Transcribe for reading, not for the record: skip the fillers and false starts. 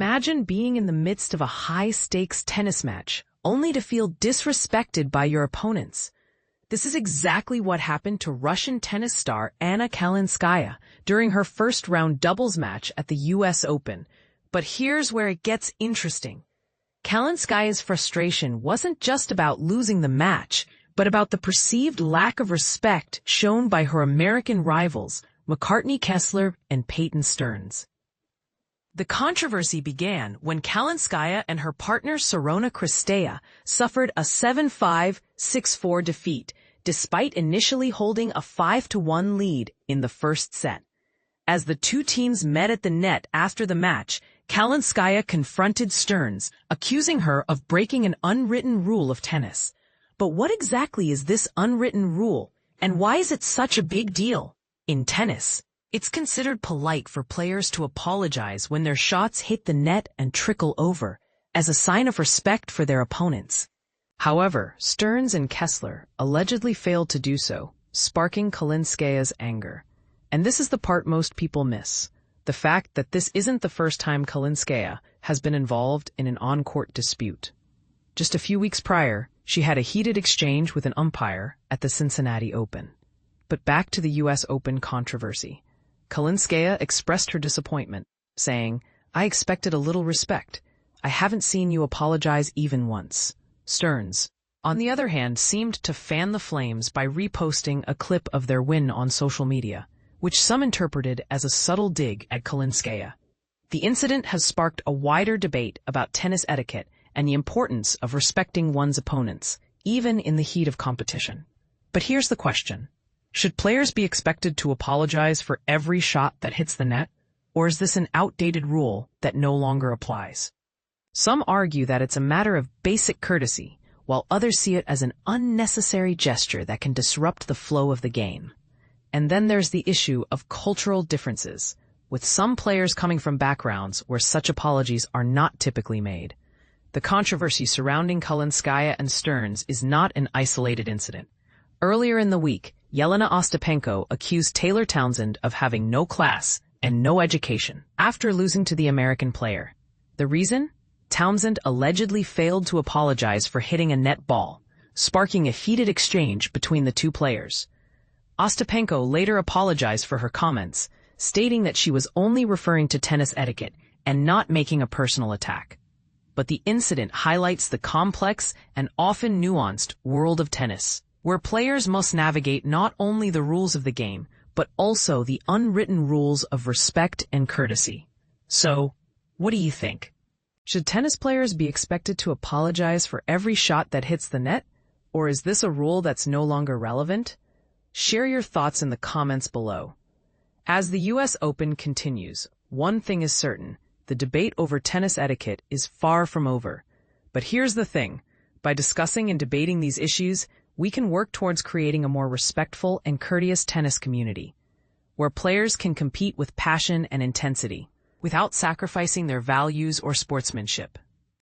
Imagine being in the midst of a high-stakes tennis match, only to feel disrespected by your opponents. This is exactly what happened to Russian tennis star Anna Kalinskaya during her first-round doubles match at the U.S. Open. But here's where it gets interesting. Kalinskaya's frustration wasn't just about losing the match, but about the perceived lack of respect shown by her American rivals, McCartney, Kessler, and Peyton Stearns. The controversy began when Kalinskaya and her partner Sorona Cristea suffered a 7-5, 6-4 defeat, despite initially holding a 5-1 lead in the first set. As the two teams met at the net after the match, Kalinskaya confronted Stearns, accusing her of breaking an unwritten rule of tennis. But what exactly is this unwritten rule, and why is it such a big deal? In tennis, it's considered polite for players to apologize when their shots hit the net and trickle over, as a sign of respect for their opponents. However, Stearns and Kessler allegedly failed to do so, sparking Kalinskaya's anger. And this is the part most people miss: the fact that this isn't the first time Kalinskaya has been involved in an on-court dispute. Just a few weeks prior, she had a heated exchange with an umpire at the Cincinnati Open. But back to the U.S. Open controversy. Kalinskaya expressed her disappointment, saying, "I expected a little respect. I haven't seen you apologize even once." Stearns, on the other hand, seemed to fan the flames by reposting a clip of their win on social media, which some interpreted as a subtle dig at Kalinskaya. The incident has sparked a wider debate about tennis etiquette and the importance of respecting one's opponents, even in the heat of competition. But here's the question. Should players be expected to apologize for every shot that hits the net? Or is this an outdated rule that no longer applies? Some argue that it's a matter of basic courtesy, while others see it as an unnecessary gesture that can disrupt the flow of the game. And then there's the issue of cultural differences, with some players coming from backgrounds where such apologies are not typically made. The controversy surrounding Kalinskaya and Stearns is not an isolated incident. Earlier in the week, Jelena Ostapenko accused Taylor Townsend of having no class and no education after losing to the American player. The reason? Townsend allegedly failed to apologize for hitting a net ball, sparking a heated exchange between the two players. Ostapenko later apologized for her comments, stating that she was only referring to tennis etiquette and not making a personal attack. But the incident highlights the complex and often nuanced world of tennis, where players must navigate not only the rules of the game, but also the unwritten rules of respect and courtesy. So, what do you think? Should tennis players be expected to apologize for every shot that hits the net? Or is this a rule that's no longer relevant? Share your thoughts in the comments below. As the U.S. Open continues, one thing is certain: the debate over tennis etiquette is far from over. But here's the thing: by discussing and debating these issues, we can work towards creating a more respectful and courteous tennis community, where players can compete with passion and intensity, without sacrificing their values or sportsmanship.